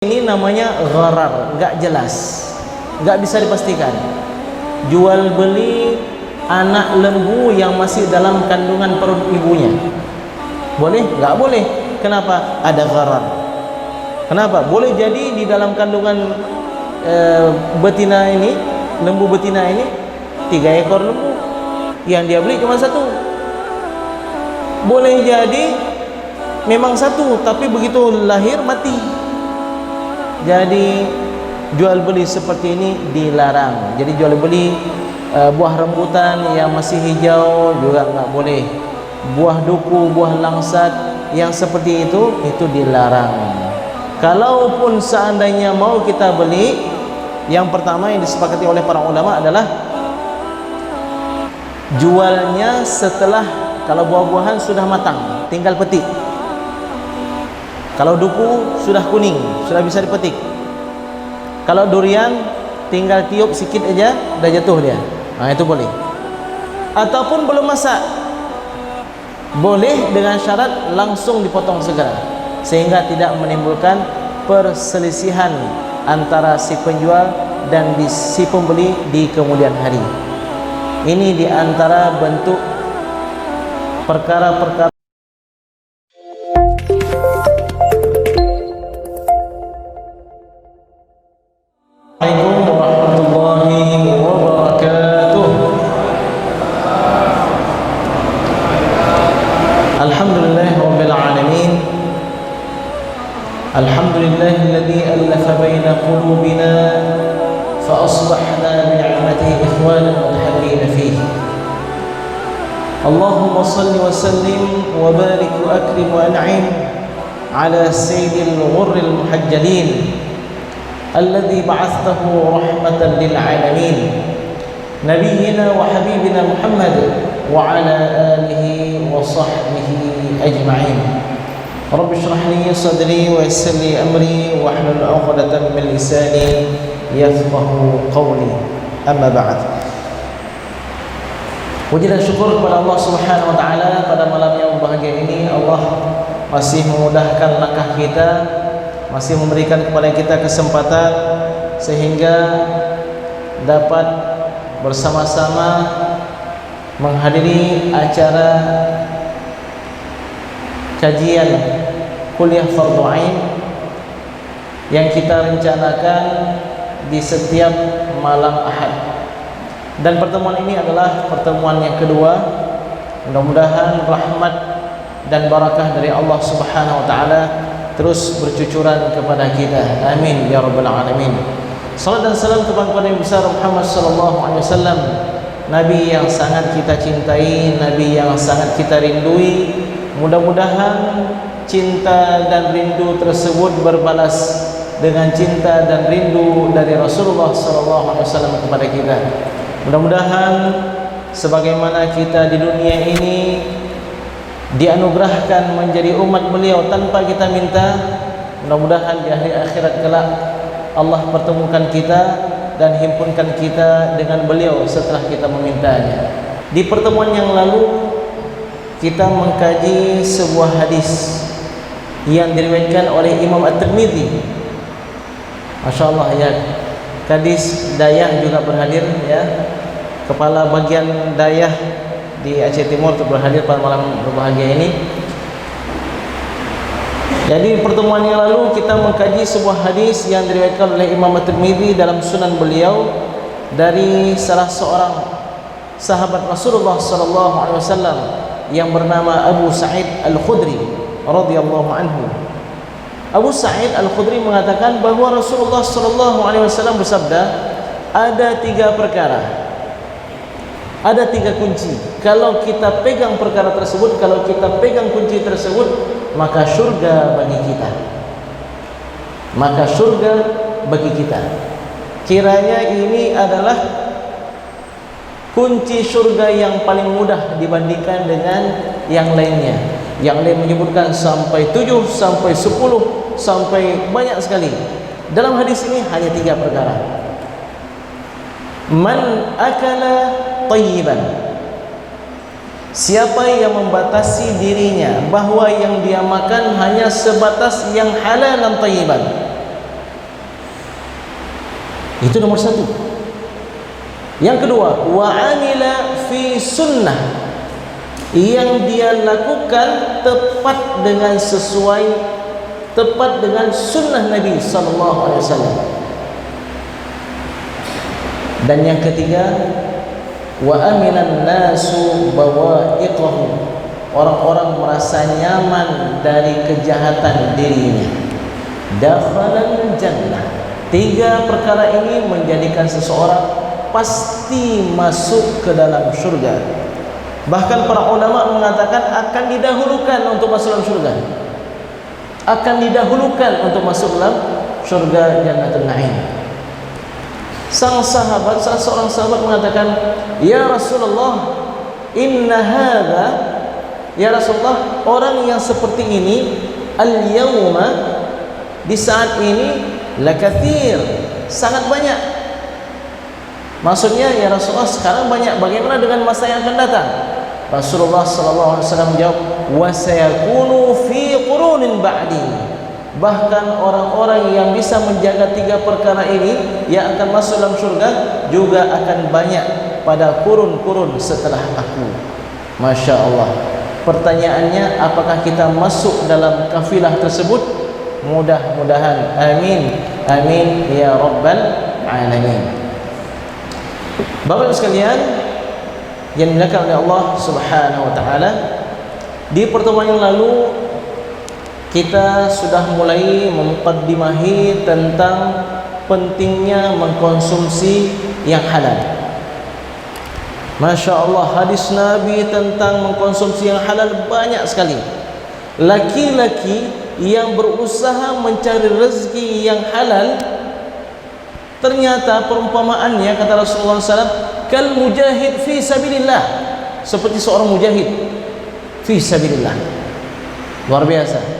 Ini namanya gharar, nggak jelas, nggak bisa dipastikan. Jual beli anak lembu yang masih dalam kandungan perut ibunya, boleh? Nggak boleh. Kenapa? Ada gharar. Kenapa? Boleh jadi di dalam kandungan betina ini, lembu betina ini 3 ekor lembu, yang dia beli cuma 1. Boleh jadi memang 1, tapi begitu lahir mati. Jadi jual beli seperti ini dilarang. Jadi jual beli buah rambutan yang masih hijau juga nggak boleh. Buah duku, buah langsat yang seperti itu dilarang. Kalaupun seandainya mau kita beli, yang pertama yang disepakati oleh para ulama adalah jualnya setelah, kalau buah-buahan sudah matang, tinggal petik. Kalau duku sudah kuning, sudah bisa dipetik. Kalau durian tinggal tiup sikit aja, dah jatuh dia. Nah, itu boleh. Ataupun belum masak, boleh dengan syarat langsung dipotong segera, sehingga tidak menimbulkan perselisihan antara si penjual dan si pembeli di kemudian hari. Ini di antara bentuk perkara-perkara Assalamualaikum warahmatullahi wabarakatuh. Alhamdulillah rabbil alamin. Alhamdulillahilladzi alafa baina qulubina fa asbahna bi ni'matihi ikhwanan mutahabbina fihi. Allahumma salli wa sallim wa barik wa akrim wa an'im ala sayyidil ghurril muhajjalin الذي بعثته رحمة للعالمين نبينا وحبيبنا محمد وعلى آله وصحبه أجمعين. رب اشرح لي صدري ويسر لي أمري واحلل عقدة من لساني يفقه قولي. أما بعد, puji dan syukur kepada Allah Subhanahu wa taala pada malam yang berbahagia ini. Allah masih memudahkan langkah kita, masih memberikan kepada kita kesempatan sehingga dapat bersama-sama menghadiri acara kajian kuliah Fardhu Ain yang kita rencanakan di setiap malam Ahad. Dan pertemuan ini adalah pertemuan yang kedua. Mudah-mudahan rahmat dan barakah dari Allah Subhanahu wa taala terus bercucuran kepada kita. Amin ya rabbal alamin. Salat dan salam kepada Nabi besar Muhammad sallallahu alaihi wasallam, nabi yang sangat kita cintai, nabi yang sangat kita rindui. Mudah-mudahan cinta dan rindu tersebut berbalas dengan cinta dan rindu dari Rasulullah sallallahu alaihi wasallam kepada kita. Mudah-mudahan sebagaimana kita di dunia ini dianugerahkan menjadi umat beliau tanpa kita minta, mudah-mudahan di hari akhirat kelak Allah pertemukan kita dan himpunkan kita dengan beliau setelah kita memintanya. Di pertemuan yang lalu kita mengkaji sebuah hadis yang diriwayatkan oleh Imam At-Tirmidzi. Masya Allah ya, Kadis Dayah juga berhadir ya, kepala bagian Dayah di Aceh Timur untuk berhadir pada malam berbahagia ini. Jadi pertemuan yang lalu kita mengkaji sebuah hadis yang diriwayatkan oleh Imam At-Tirmidzi dalam sunan beliau dari salah seorang sahabat Rasulullah sallallahu alaihi wasallam yang bernama Abu Sa'id Al-Khudri radhiyallahu anhu. Abu Sa'id Al-Khudri mengatakan bahwa Rasulullah sallallahu alaihi wasallam bersabda, ada 3 perkara, ada 3 kunci. Kalau kita pegang perkara tersebut, kalau kita pegang kunci tersebut, maka surga bagi kita. Maka surga bagi kita. Kiranya ini adalah kunci surga yang paling mudah dibandingkan dengan yang lainnya. Yang lain menyebutkan sampai 7, sampai 10, sampai banyak sekali. Dalam hadis ini hanya 3 perkara. Man akala tayyiban, siapa yang membatasi dirinya bahwa yang dia makan hanya sebatas yang halal dan tayyiban, Itu nomor satu. Yang kedua, wa amila fi sunnah, yang dia lakukan tepat dengan sesuai, tepat dengan sunnah Nabi sallallahu alaihi wasallam. Dan yang ketiga, wa aminan nasu bawa'iqahu, orang-orang merasa nyaman dari kejahatan dirinya. Dakhalal jannah. Tiga perkara ini menjadikan seseorang pasti masuk ke dalam syurga. Bahkan para ulama mengatakan akan didahulukan untuk masuk dalam syurga, akan didahulukan untuk masuk dalam syurga Jannatul Na'im. Salah seorang sahabat mengatakan, ya Rasulullah, inna hadha, ya Rasulullah, orang yang seperti ini al-yawma, di saat ini, lakathir, sangat banyak. Maksudnya, ya Rasulullah, sekarang banyak, bagaimana dengan masa yang akan datang? Rasulullah sallallahu alaihi wasallam menjawab, wa sayakunu fi qurunin ba'di. Bahkan orang-orang yang bisa menjaga tiga perkara ini yang akan masuk dalam surga juga akan banyak pada kurun-kurun setelah aku. Masya Allah. Pertanyaannya, apakah kita masuk dalam kafilah tersebut? Mudah-mudahan. Amin. Amin ya rabbal alamin. Bapak-Ibu sekalian yang dimuliakan oleh Allah Subhanahu wa taala, di pertemuan yang lalu kita sudah mulai memukaddimahi tentang pentingnya mengkonsumsi yang halal. Masya Allah, hadis Nabi tentang mengkonsumsi yang halal banyak sekali. Laki-laki yang berusaha mencari rezeki yang halal, ternyata perumpamaannya, kata Rasulullah SAW, kal mujahid fi sabilillah, seperti seorang mujahid fi sabilillah. Luar biasa.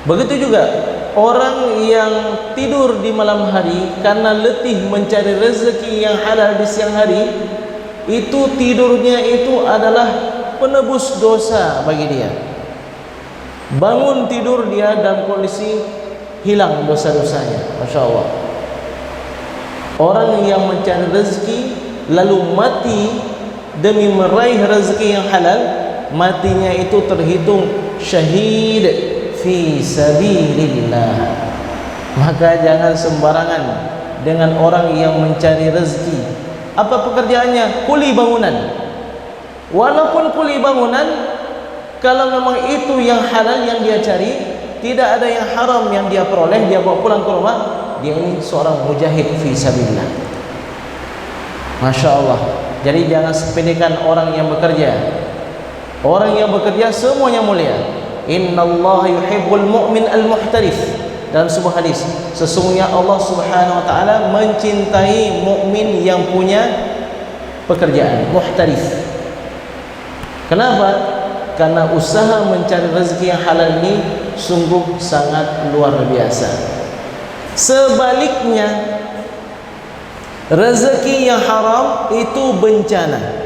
Begitu juga orang yang tidur di malam hari karena letih mencari rezeki yang halal di siang hari, itu tidurnya itu adalah penebus dosa bagi dia. Bangun tidur dia dalam kondisi hilang dosa-dosanya. Masya Allah. Orang yang mencari rezeki lalu mati demi meraih rezeki yang halal, matinya itu terhitung syahid fi sabilillah. Maka jangan sembarangan dengan orang yang mencari rezeki. Apa pekerjaannya? Kuli bangunan. Walaupun kuli bangunan, kalau memang itu yang halal yang dia cari, tidak ada yang haram yang dia peroleh, dia bawa pulang ke rumah, dia ini seorang mujahid fi sabilillah. Masya Allah. Jadi jangan sepedekan orang yang bekerja. Orang yang bekerja semuanya mulia. Innallaha yuhibbul mu'min al-muhtarif. Dalam sebuah hadis, sesungguhnya Allah Subhanahu wa taala mencintai mukmin yang punya pekerjaan, muhtarif. Kenapa? Karena usaha mencari rezeki yang halal ini sungguh sangat luar biasa. Sebaliknya, rezeki yang haram itu bencana.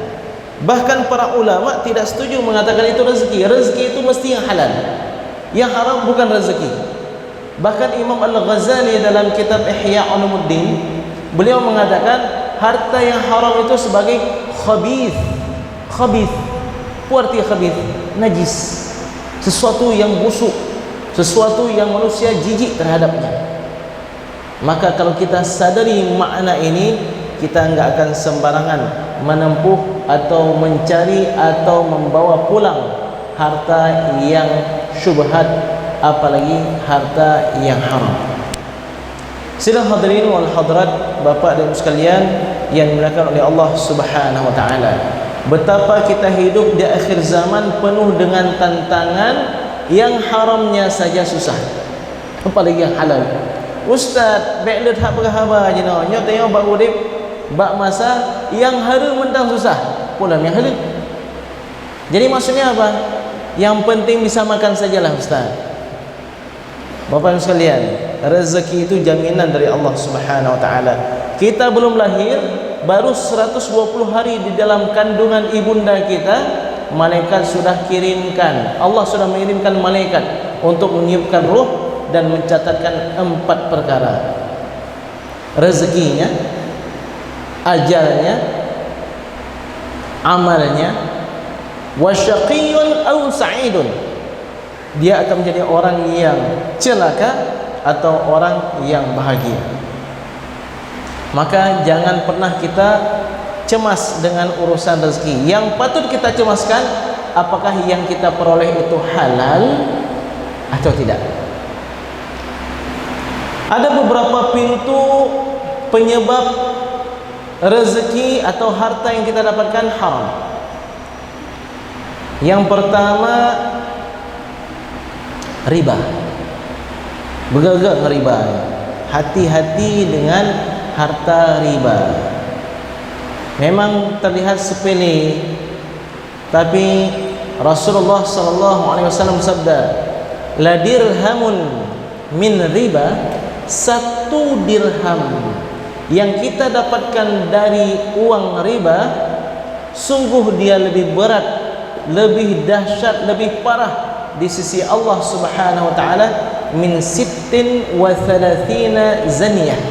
Bahkan para ulama tidak setuju mengatakan itu rezeki. Rezeki itu mesti yang halal. Yang haram bukan rezeki. Bahkan Imam Al-Ghazali dalam kitab Ihya Ulumuddin, beliau mengatakan harta yang haram itu sebagai khabith. Khabith. Apa arti khabith? Najis. Sesuatu yang busuk, sesuatu yang manusia jijik terhadapnya. Maka kalau kita sadari makna ini, kita enggak akan sembarangan menempuh atau mencari atau membawa pulang harta yang syubhat, apalagi harta yang haram. Sidang hadirin wal hadirat, Bapak dan Ibu sekalian yang dimuliakan oleh Allah Subhanahu wa taala. Betapa kita hidup di akhir zaman penuh dengan tantangan, yang haramnya saja susah, apalagi yang halal. Ustaz, baik hak berhaba je no. Nyo tengok bak urip, bak masa yang haru mentang susah, pula yang haru. Jadi maksudnya apa? Yang penting bisa makan sajalah Ustaz. Bapak Ibu sekalian, rezeki itu jaminan dari Allah Subhanahu wa taala. Kita belum lahir, baru 120 hari di dalam kandungan ibunda kita, malaikat sudah kirimkan. Allah sudah mengirimkan malaikat untuk meniupkan ruh dan mencatatkan 4 perkara. rezekinya, ajalnya, amalnya, wa syaqiyyun aw sa'idun, dia akan menjadi orang yang celaka atau orang yang bahagia. Maka jangan pernah kita cemas dengan urusan rezeki. Yang patut kita cemaskan, apakah yang kita peroleh itu halal atau tidak. Ada beberapa pintu penyebab rezeki atau harta yang kita dapatkan haram. Yang pertama, riba. Bergerak riba. Hati-hati dengan harta riba. Memang terlihat sepele, tapi Rasulullah SAW sabda, la dirhamun min riba, satu dirham yang kita dapatkan dari uang riba, sungguh dia lebih berat, lebih dahsyat, lebih parah di sisi Allah Subhanahu wa taala min sittin wa thalathina zaniyah,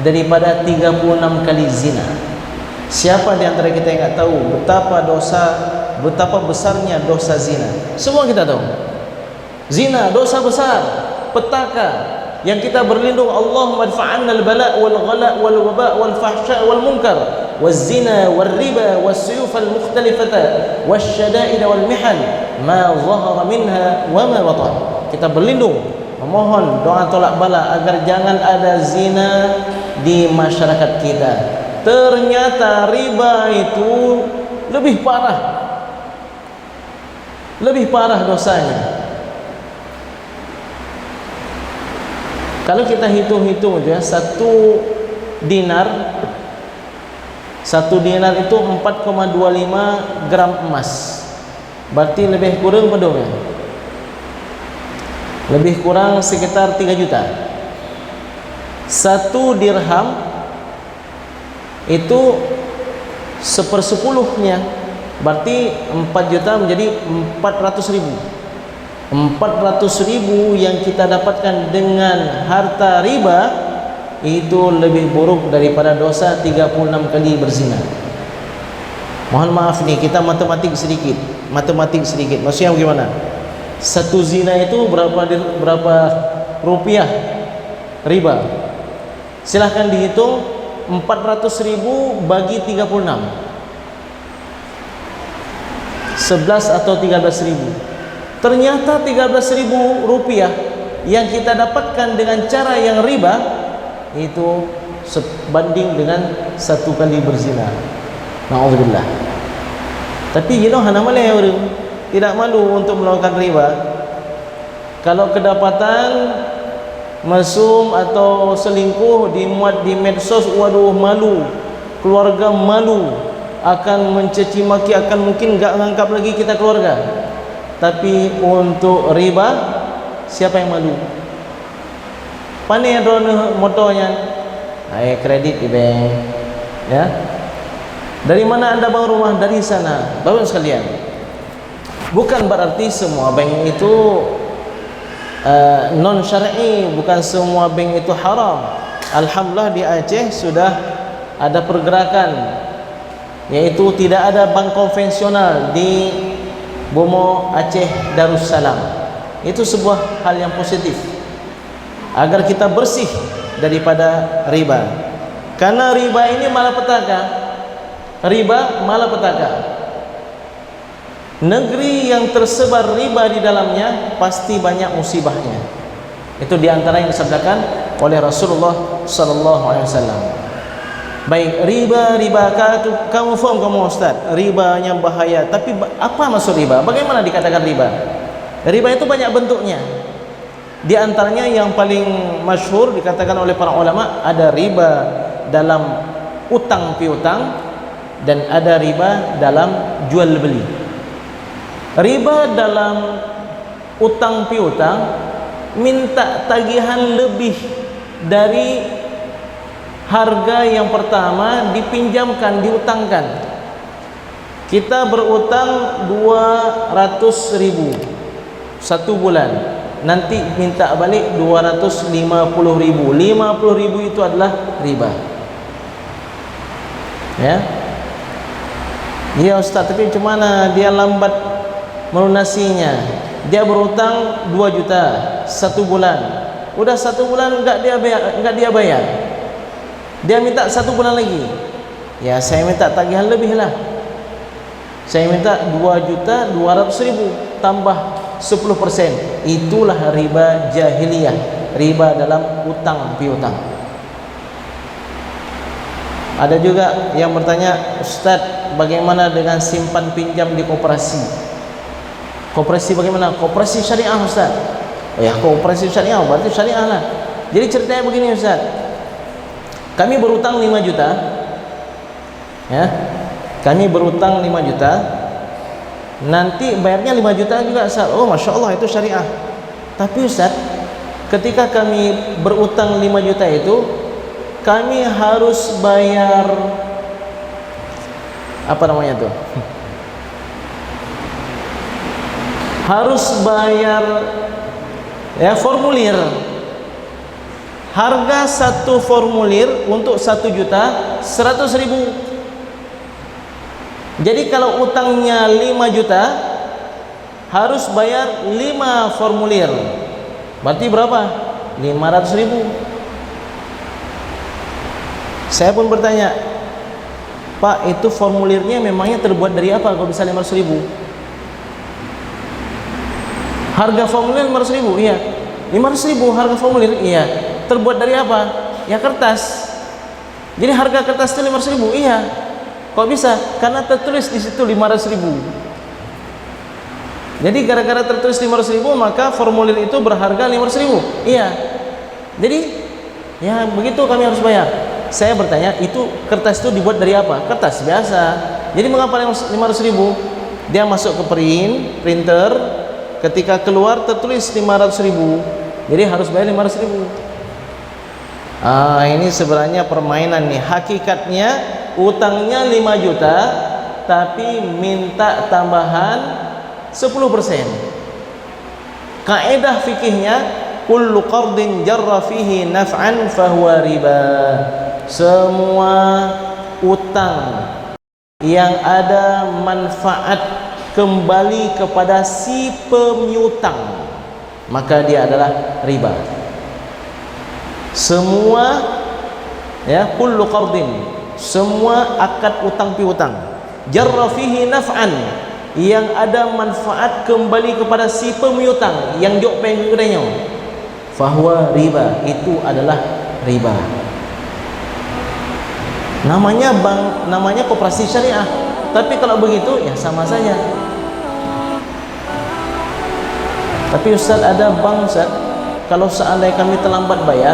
daripada 36 kali zina. Siapa di antara kita yang enggak tahu betapa besarnya dosa zina? Semua kita tahu. Zina dosa besar, petaka yang kita berlindung, Allahumma adfa'anna al-bala' wal ghala' wal waba' wal fahsya' wal munkar waz zina wal riba was suyuf al mukhtalifata was syada'id wal mihal ma zahara minha wa ma batan. Kita berlindung, memohon doa tolak bala agar jangan ada zina di masyarakat kita. Ternyata riba itu lebih parah dosanya. Kalau kita hitung-hitung aja, satu dinar itu 4,25 gram emas. Berarti lebih kurang berapa? Lebih kurang sekitar 3 juta. Satu dirham itu 1/10-nya, berarti 4 juta menjadi 400.000. 400.000 yang kita dapatkan dengan harta riba itu lebih buruk daripada dosa 36 kali berzina. Mohon maaf nih, kita matematik sedikit. Maksudnya bagaimana? Satu zina itu berapa rupiah riba? Silahkan dihitung. 400.000 bagi 36, 11 atau 13.000. Ternyata 13.000 rupiah yang kita dapatkan dengan cara yang riba itu sebanding dengan 1 kali berzina. Na'udzubillah. Tapi hana malay orang tidak malu untuk melakukan riba. Kalau kedapatan mesum atau selingkuh dimuat di medsos, waduh malu, keluarga malu, akan mencaci maki, akan mungkin enggak menganggap lagi kita keluarga. Tapi untuk riba, siapa yang malu? Pandai drone motornya, kredit di bank, ya. Dari mana anda bangun rumah? Dari sana. Bapak sekalian, bukan berarti semua bank itu non syar'i, bukan semua bank itu haram. Alhamdulillah di Aceh sudah ada pergerakan, yaitu tidak ada bank konvensional di Bomo Aceh Darussalam. Itu sebuah hal yang positif agar kita bersih daripada riba. Karena riba ini malapetaka. Negeri yang tersebar riba di dalamnya pasti banyak musibahnya. Itu diantara yang disabdakan oleh Rasulullah sallallahu alaihi wasallam. Baik, riba kamu faham kamu Ustaz, ribanya bahaya. Tapi apa maksud riba? Bagaimana dikatakan riba? Riba itu banyak bentuknya. Di antaranya yang paling masyhur dikatakan oleh para ulama, ada riba dalam utang piutang dan ada riba dalam jual beli. Riba dalam utang piutang, minta tagihan lebih dari harga yang pertama dipinjamkan, diutangkan. Kita berutang 200.000 satu bulan. nanti minta balik 250.000. 50.000 itu adalah riba. Ya. Ya Ustaz, tapi macam mana dia lambat melunasinya? Dia berhutang 2 juta 1 bulan. Udah 1 bulan enggak dia bayar. Dia minta 1 bulan lagi. Ya saya minta tagihan lebih lah. Saya minta 2.200.000 tambah 10%. Itulah riba jahiliyah, riba dalam utang piutang. Ada juga yang bertanya, Ustaz, bagaimana dengan simpan pinjam di koperasi? Koperasi bagaimana? Koperasi syariah, Ustaz. Oh ya, koperasi syariah berarti syariah lah. Jadi ceritanya begini, Ustaz. Kami berutang 5 juta. Ya. Kami berutang 5 juta. Nanti bayarnya 5 juta juga, Ustaz. Oh, Masya Allah, itu syariah. Tapi Ustaz, ketika kami berutang 5 juta itu, kami harus bayar apa namanya tuh? Harus bayar ya formulir. Harga satu formulir untuk 1.100.000. Jadi kalau utangnya 5 juta harus bayar 5 formulir. Berarti berapa? 500.000. Saya pun bertanya, Pak, itu formulirnya memangnya terbuat dari apa kalau bisa 500.000? Harga formulir 500.000? Iya. 500.000 harga formulir? Iya. Terbuat dari apa? Ya kertas. Jadi harga kertas itu 500.000? Iya. Kok bisa? Karena tertulis di situ 500.000. Jadi gara-gara tertulis 500.000 maka formulir itu berharga 500.000. Iya. Jadi ya begitu kami harus bayar. Saya bertanya, itu kertas itu dibuat dari apa? Kertas biasa. Jadi mengapa 500.000? Dia masuk ke printer, ketika keluar tertulis 500.000. Jadi harus bayar 500.000. Ini sebenarnya permainan nih. Hakikatnya utangnya 5 juta tapi minta tambahan 10%. Kaidah fikihnya, kullu qardin jarra fihi naf'an fahuwa riba. Semua utang yang ada manfaat kembali kepada si pemiutang, maka dia adalah riba. Semua ya, kullu qardin, semua akad utang piutang jarra fihi naf'an, yang ada manfaat kembali kepada si pemiutang yang jok pengen gedenya, fahuwa riba, itu adalah riba. Namanya bank, namanya koperasi syariah. Tapi kalau begitu ya sama saja. Tapi Ustaz, ada bank Ustaz, kalau seandainya kami terlambat bayar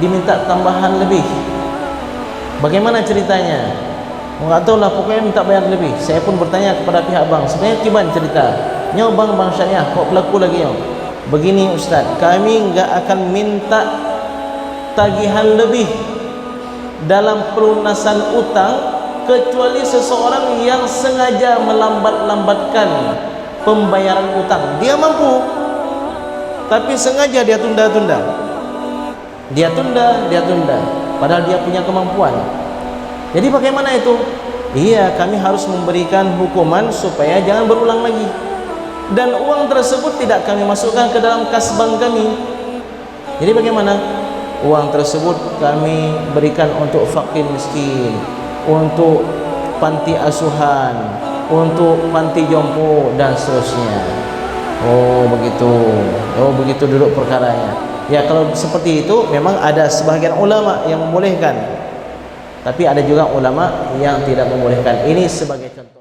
diminta tambahan lebih. Bagaimana ceritanya? Enggak tahu lah, pokoknya minta bayar lebih. Saya pun bertanya kepada pihak bank, sebenarnya gimana cerita? Nyo bank syariah kok pelaku lagi nyo? Begini Ustaz, kami enggak akan minta tagihan lebih dalam pelunasan utang kecuali seseorang yang sengaja melambat-lambatkan pembayaran utang. Dia mampu, tapi sengaja dia tunda-tunda. Dia tunda, padahal dia punya kemampuan. Jadi bagaimana itu? Iya, kami harus memberikan hukuman supaya jangan berulang lagi. Dan uang tersebut tidak kami masukkan ke dalam kas bank kami. Jadi bagaimana? Uang tersebut kami berikan untuk fakir miskin, untuk panti asuhan, untuk panti jompo dan seterusnya. Oh begitu duduk perkaranya. Ya kalau seperti itu memang ada sebahagian ulama yang membolehkan, tapi ada juga ulama yang tidak membolehkan. Ini sebagai contoh.